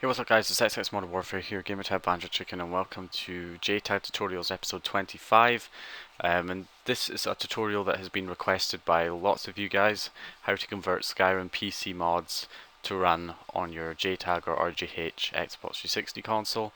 What's up guys, it's XX Modern Warfare here, Gamertag Banjo Chicken, and welcome to JTAG Tutorials episode 25. And this is a tutorial that has been requested by lots of you guys, how to convert Skyrim PC mods to run on your JTAG or RGH Xbox 360 console.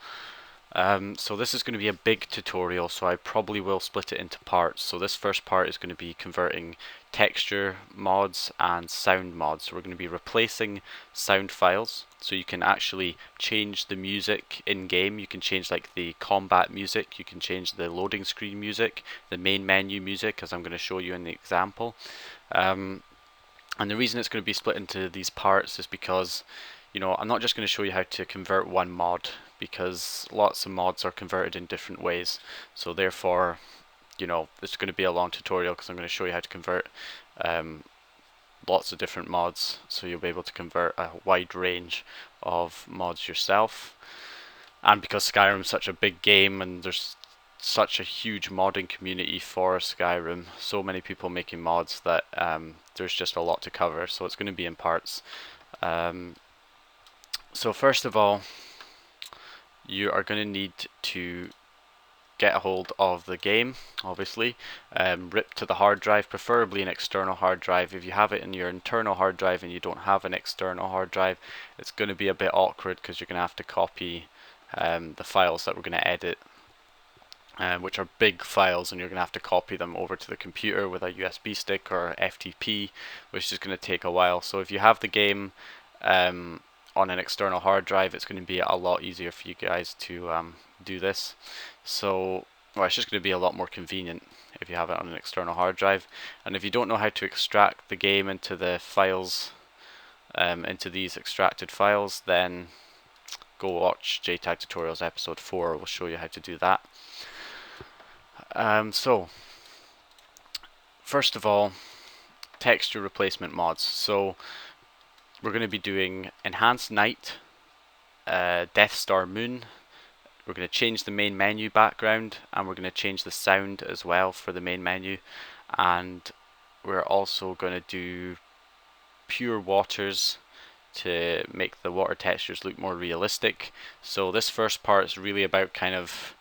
So this is going to be a big tutorial, so I probably will split it into parts. So this first part is going to be converting texture mods and sound mods. So we're going to be replacing sound files, so you can actually change the music in game. You can change like the combat music, you can change the loading screen music, the main menu music, as I'm going to show you in the example. And the reason it's going to be split into these parts is because, you know, I'm not just going to show you how to convert one mod, because lots of mods are converted in different ways. So therefore, you know, it's going to be a long tutorial because I'm going to show you how to convert lots of different mods, so you'll be able to convert a wide range of mods yourself. And because Skyrim's such a big game and there's such a huge modding community for Skyrim, so many people making mods, that there's just a lot to cover, so it's going to be in parts. So first of all, you are going to need to get a hold of the game, obviously, rip to the hard drive, preferably an external hard drive. If you have it in your internal hard drive and you don't have an external hard drive, it's going to be a bit awkward because you're going to have to copy the files that we're going to edit, which are big files, and you're going to have to copy them over to the computer with a USB stick or FTP, which is going to take a while. So if you have the game on an external hard drive, it's going to be a lot easier for you guys to do this. So, well, it's just going to be a lot more convenient if you have it on an external hard drive. And if you don't know how to extract the game into the files, into these extracted files, then go watch JTAG Tutorials episode 4. We'll show you how to do that. So, first of all, texture replacement mods. So, we're going to be doing Enhanced Night, Deathstar Moon. We're going to change the main menu background, and we're going to change the sound as well for the main menu. And we're also going to do Pure Waters to make the water textures look more realistic. So this first part is really about kind of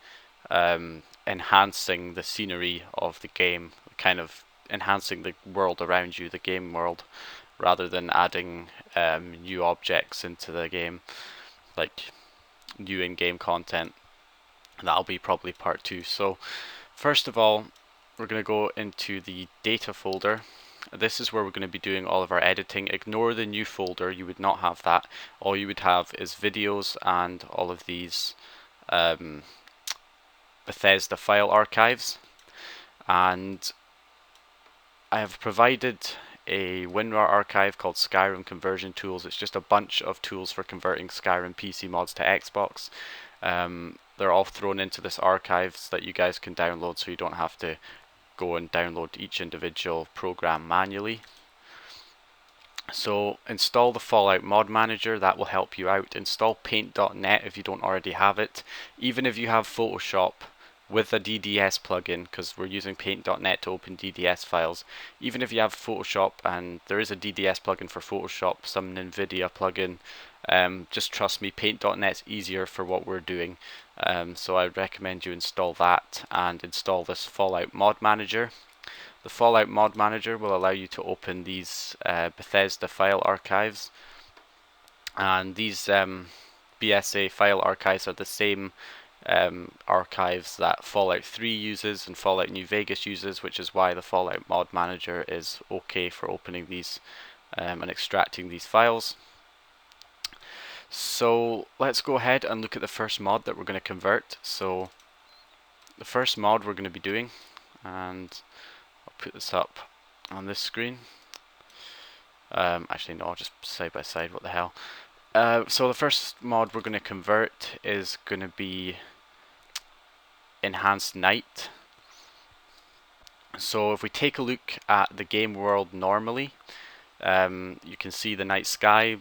enhancing the scenery of the game, kind of enhancing the world around you, the game world, rather than adding new objects into the game, like new in-game content. That'll be probably part 2. So first of all, we're going to go into the data folder. This is where we're going to be doing all of our editing. Ignore the new folder, you would not have that. All you would have is videos and all of these Bethesda file archives. And I have provided a WinRAR archive called Skyrim Conversion Tools. It's just a bunch of tools for converting Skyrim PC mods to Xbox. They're all thrown into this archive so that you guys can download, so you don't have to go and download each individual program manually. So install the Fallout Mod Manager, that will help you out. Install Paint.net if you don't already have it. Even if you have Photoshop with a DDS plugin, because we're using Paint.net to open DDS files. Even if you have Photoshop, and there is a DDS plugin for Photoshop, some NVIDIA plugin, just trust me, Paint.net's easier for what we're doing. So I recommend you install that and install this Fallout Mod Manager. The Fallout Mod Manager will allow you to open these Bethesda file archives, and these BSA file archives are the same archives that Fallout 3 uses and Fallout New Vegas uses, which is why the Fallout Mod Manager is okay for opening these and extracting these files. So let's go ahead and look at the first mod that we're going to convert. So the first mod we're going to be doing, and I'll put this up on this screen. Actually no, just side by side, what the hell. So the first mod we're going to convert is going to be Enhanced Night. So if we take a look at the game world normally, you can see the night sky,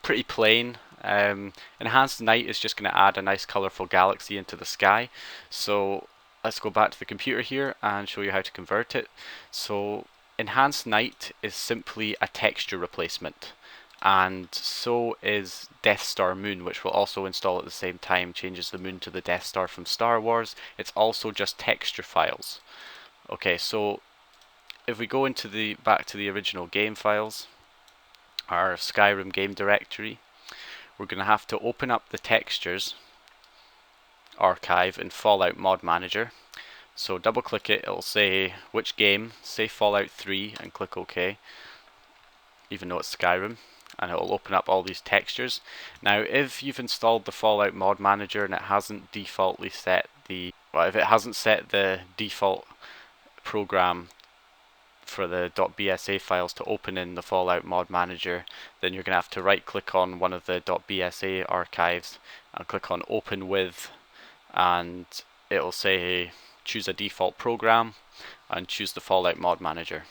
pretty plain. Enhanced Night is just going to add a nice colorful galaxy into the sky. So let's go back to the computer here and show you how to convert it. So Enhanced Night is simply a texture replacement. and so is Deathstar Moon, which will also install at the same time. Changes the moon to the Death Star from Star Wars. It's also just texture files. Okay, so if we go into the back to the original game files, our Skyrim game directory, we're going to have to open up the textures archive in Fallout Mod Manager. So double click it, it'll say which game, say Fallout 3, and click OK, even though it's Skyrim, and it'll open up all these textures. Now if you've installed the Fallout Mod Manager and it hasn't defaultly set if it hasn't set the default program for the .bsa files to open in the Fallout Mod Manager, then you're going to have to right click on one of the .bsa archives and click on Open With, and it'll say choose a default program and choose the Fallout Mod Manager,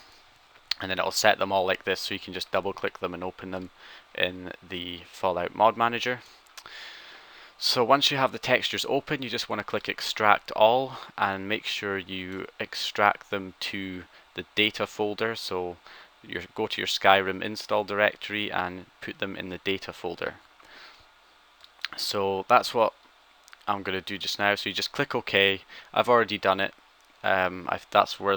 and then it'll set them all like this, so you can just double click them and open them in the Fallout Mod Manager. So once you have the textures open, you just want to click extract all and make sure you extract them to the data folder. So go to your Skyrim install directory and put them in the data folder. So that's what I'm going to do just now. So you just click OK. I've already done it. That's where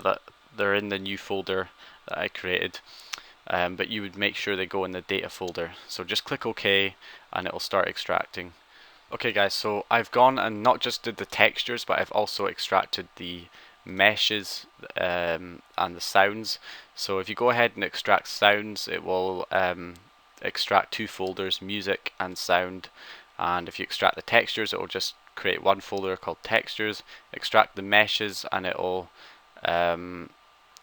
they're in the new folder that I created. But you would make sure they go in the data folder. So just click OK and it will start extracting. Okay guys, so I've gone and not just did the textures, but I've also extracted the meshes and the sounds. So if you go ahead and extract sounds, it will extract two folders, music and sound. And if you extract the textures, it will just create one folder called textures. Extract the meshes and it will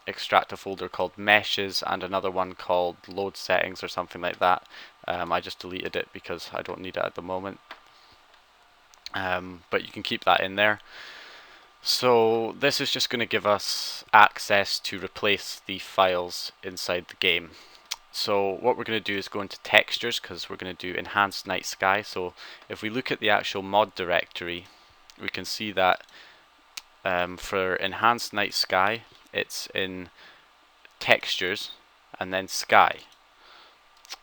extract a folder called meshes and another one called load settings or something like that. I just deleted it because I don't need it at the moment. But you can keep that in there. So this is just going to give us access to replace the files inside the game. So what we're going to do is go into textures, because we're going to do enhanced night sky. So if we look at the actual mod directory, we can see that for enhanced night sky, it's in textures and then sky.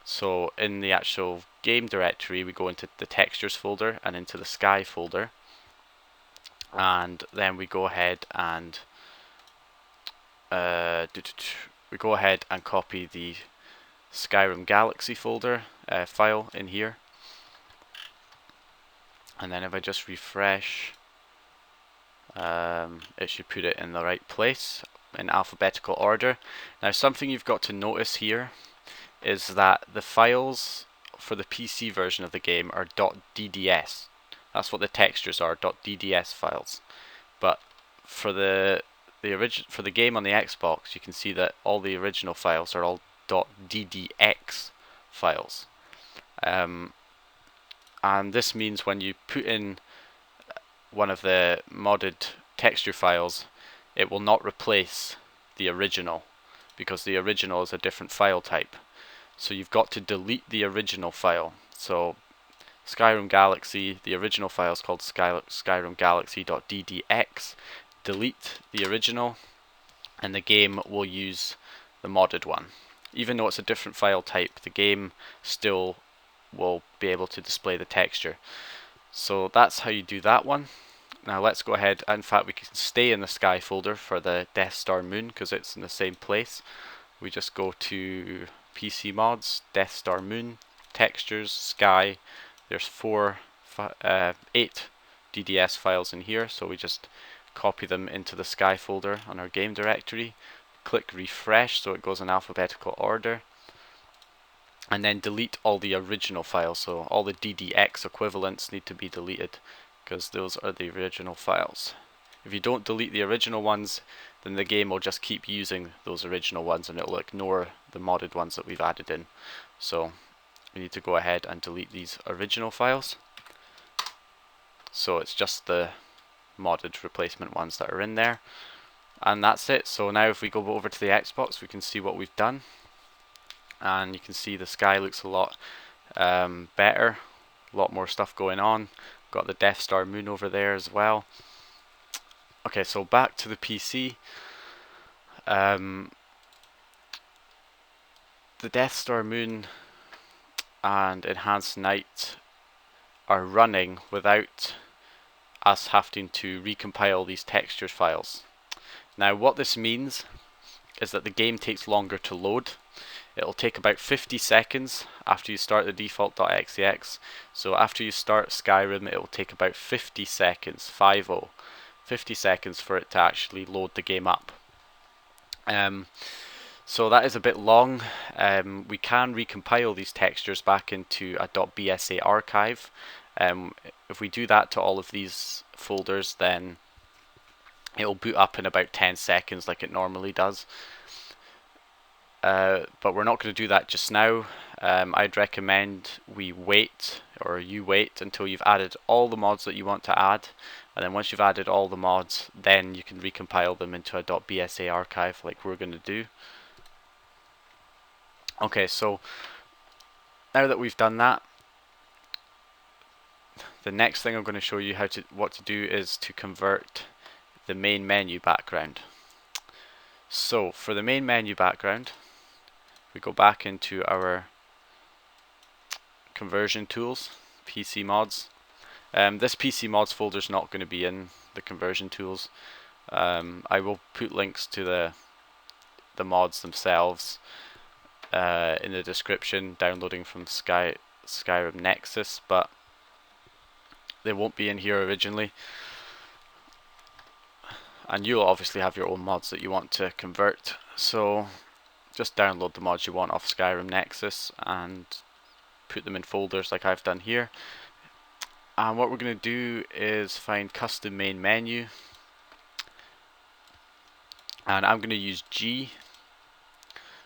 So in the actual game directory, we go into the textures folder and into the sky folder, and then we go ahead and copy the Skyrim Galaxy folder file in here, and then if I just refresh, it should put it in the right place in alphabetical order. Now something you've got to notice here is that the files for the PC version of the game are .dds. That's what the textures are, .dds files. But for the game on the Xbox, you can see that all the original files are all .ddx files. And this means when you put in one of the modded texture files, it will not replace the original, because the original is a different file type. So you've got to delete the original file. So Skyrim Galaxy, the original file is called Skyrim Galaxy.ddx. Delete the original, and the game will use the modded one. Even though it's a different file type, the game still will be able to display the texture. So that's how you do that one. Now let's go ahead, in fact we can stay in the sky folder for the Deathstar Moon because it's in the same place. We just go to PC mods, Deathstar Moon, textures, sky. There's 8 DDS files in here, so we just copy them into the sky folder on our game directory. Click refresh so it goes in alphabetical order, and then delete all the original files. So all the DDX equivalents need to be deleted because those are the original files. If you don't delete the original ones, then the game will just keep using those original ones and it will ignore the modded ones that we've added in. So we need to go ahead and delete these original files. So it's just the modded replacement ones that are in there. And that's it. So now if we go over to the Xbox, we can see what we've done. And you can see the sky looks a lot better. A lot more stuff going on. Got the Deathstar Moon over there as well. Okay, so back to the PC. The Deathstar Moon and Enhanced Night are running without us having to recompile these textures files. Now what this means is that the game takes longer to load. It'll take about 50 seconds after you start the default.xex. So after you start Skyrim, it will take about 50 seconds, 50 seconds for it to actually load the game up. So that is a bit long. We can recompile these textures back into a .bsa archive. If we do that to all of these folders, then it'll boot up in about 10 seconds like it normally does. But we're not going to do that just now. I'd recommend we wait, or you wait, until you've added all the mods that you want to add, and then once you've added all the mods, then you can recompile them into a .bsa archive like we're going to do. Okay, so now that we've done that, the next thing I'm going to show you what to do is to convert the main menu background. So for the main menu background, we go back into our conversion tools, PC mods. This PC mods folder is not going to be in the conversion tools. I will put links to the mods themselves in the description, downloading from Skyrim Nexus, but they won't be in here originally. And you'll obviously have your own mods that you want to convert, so just download the mods you want off Skyrim Nexus and put them in folders like I've done here. And what we're going to do is find custom main menu, and I'm going to use G.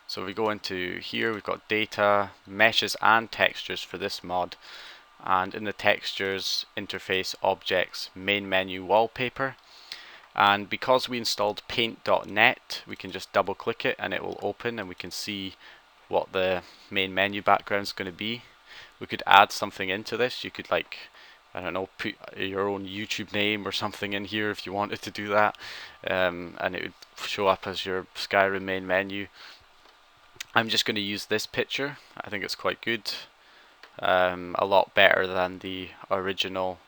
So if we go into here, we've got data, meshes and textures for this mod, and in the textures, interface, objects, main menu, wallpaper. And because we installed paint.net, we can just double click it and it will open, and we can see what the main menu background is going to be. We could add something into this. You could, like, I don't know, put your own YouTube name or something in here if you wanted to do that, and it would show up as your Skyrim main menu. I'm just going to use this picture. I think it's quite good, a lot better than the original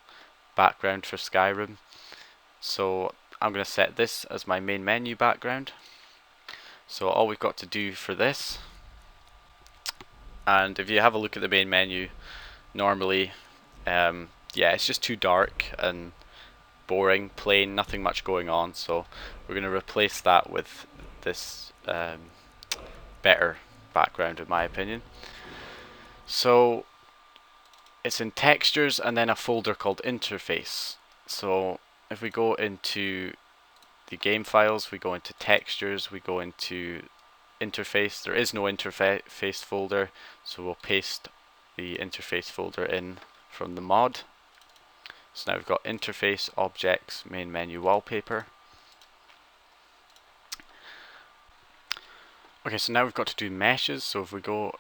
background for Skyrim. So I'm going to set this as my main menu background. So all we've got to do for this, and if you have a look at the main menu, normally, yeah, it's just too dark and boring, plain, nothing much going on. So we're going to replace that with this better background, in my opinion. So it's in textures and then a folder called interface. So if we go into the game files, we go into textures, we go into interface. There is no interface folder, so we'll paste the interface folder in from the mod. So now we've got interface, objects, main menu, wallpaper. Okay, so now we've got to do meshes. So if we go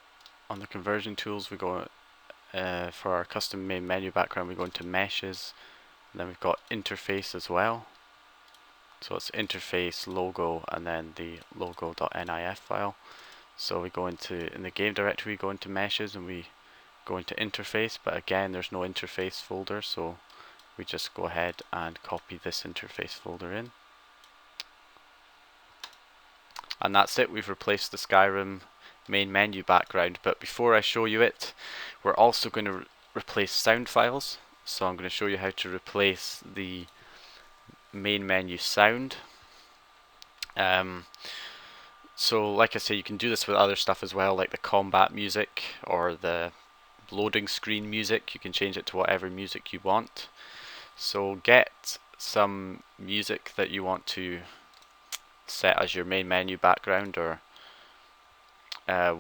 on the conversion tools, we go for our custom main menu background, we go into meshes, and then we've got interface as well. So it's interface, logo, and then the logo.nif file. So we go into, in the game directory, we go into meshes and we go into interface, but again there's no interface folder, so we just go ahead and copy this interface folder in. And that's it, we've replaced the Skyrim main menu background. But before I show you it, we're also going to replace sound files. So I'm going to show you how to replace the main menu sound. So like I say, you can do this with other stuff as well, like the combat music or the loading screen music. You can change it to whatever music you want. So get some music that you want to set as your main menu background, or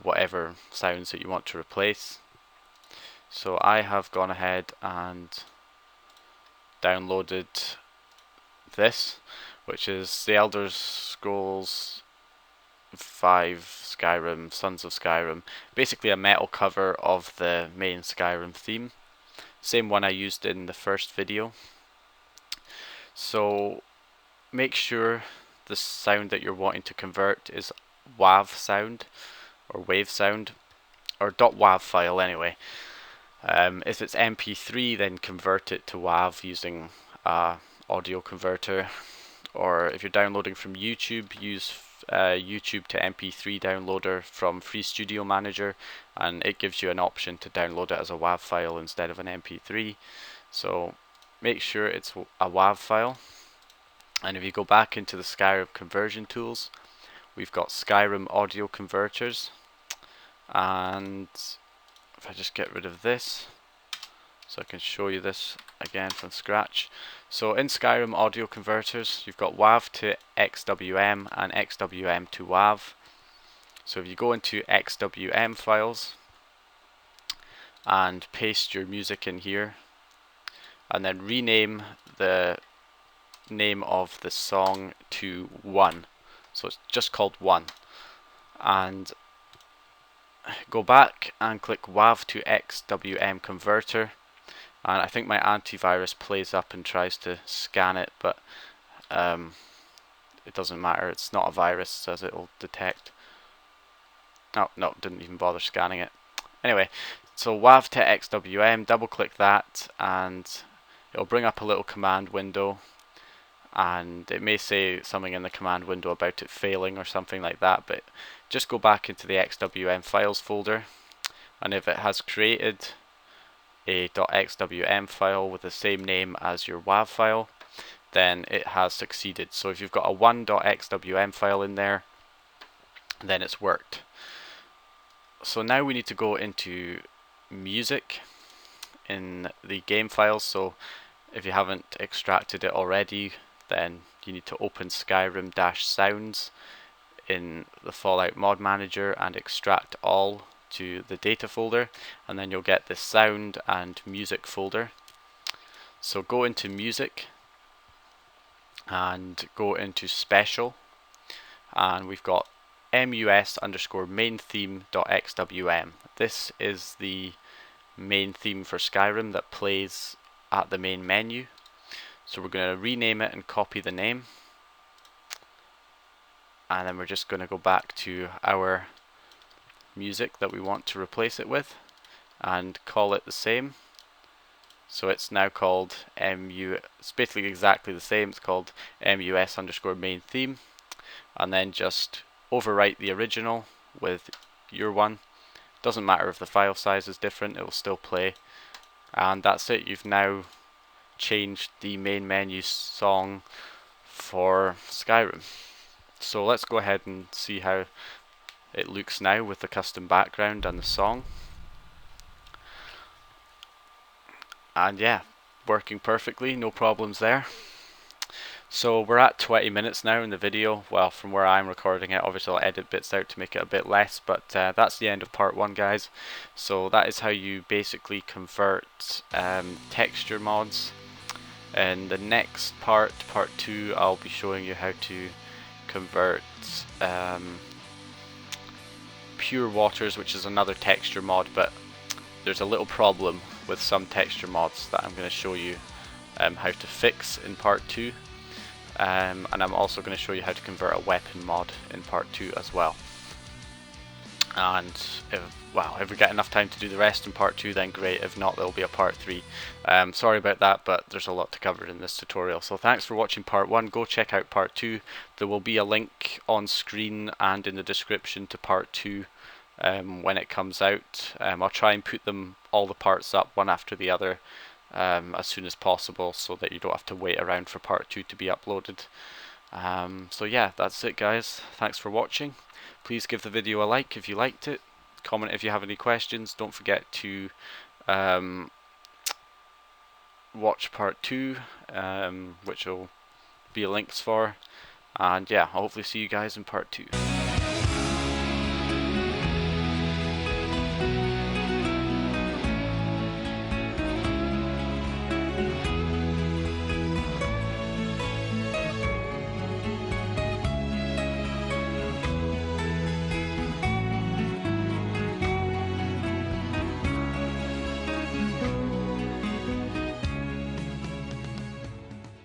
whatever sounds that you want to replace. So I have gone ahead and downloaded this, which is the Elder Scrolls 5 Skyrim, Sons of Skyrim, basically a metal cover of the main Skyrim theme, same one I used in the first video. So make sure the sound that you're wanting to convert is WAV sound or wave sound, or .wav file anyway. If it's MP3, then convert it to WAV using audio converter. Or if you're downloading from YouTube, use YouTube to MP3 downloader from Free Studio Manager, and it gives you an option to download it as a WAV file instead of an MP3. So make sure it's a WAV file. And if you go back into the Skyrim conversion tools, we've got Skyrim audio converters, and if I just get rid of this so I can show you this again from scratch. So in Skyrim audio converters, you've got WAV to XWM and XWM to WAV. So if you go into XWM files and paste your music in here, and then rename the name of the song to 1, so it's just called 1, and go back and click WAV to XWM converter, and I think my antivirus plays up and tries to scan it, but it doesn't matter, it's not a virus, it says it'll detect. Oh no, didn't even bother scanning it. Anyway, so WAV to XWM, double click that and it'll bring up a little command window, and it may say something in the command window about it failing or something like that, but just go back into the XWM files folder, and if it has created a .xwm file with the same name as your WAV file, then it has succeeded. So if you've got a 1.xwm file in there, then it's worked. So now we need to go into music in the game files. So if you haven't extracted it already, then you need to open Skyrim-sounds in the Fallout Mod Manager and extract all to the data folder, and then you'll get this sound and music folder. So go into music and go into special, and we've got mus_main theme.xwm. This is the main theme for Skyrim that plays at the main menu. So we're going to rename it and copy the name, and then we're just going to go back to our music that we want to replace it with and call it the same. So it's now called it's basically exactly the same, it's called mus_main theme, and then just overwrite the original with your one. Doesn't matter if the file size is different, it will still play. And that's it, you've now changed the main menu song for Skyrim. So let's go ahead and see how it looks now with the custom background and the song. And yeah, working perfectly, no problems there. So we're at 20 minutes now in the video. Well, from where I'm recording it, obviously I'll edit bits out to make it a bit less, but that's the end of part 1, guys. So that is how you basically convert texture mods. In the next part, part 2, I'll be showing you how to convert Pure Waters, which is another texture mod, but there's a little problem with some texture mods that I'm going to show you how to fix in part 2. And I'm also going to show you how to convert a weapon mod in part 2 as well. And if we get enough time to do the rest in part 2, then great. If not, there'll be a part 3. Sorry about that, but there's a lot to cover in this tutorial. So thanks for watching part 1. Go check out part 2. There will be a link on screen and in the description to part 2 when it comes out. I'll try and put all the parts up one after the other as soon as possible, so that you don't have to wait around for part 2 to be uploaded. So yeah, that's it, guys. Thanks for watching. Please give the video a like if you liked it. Comment if you have any questions. Don't forget to watch part 2, which will be links for. And yeah, I'll hopefully see you guys in part 2.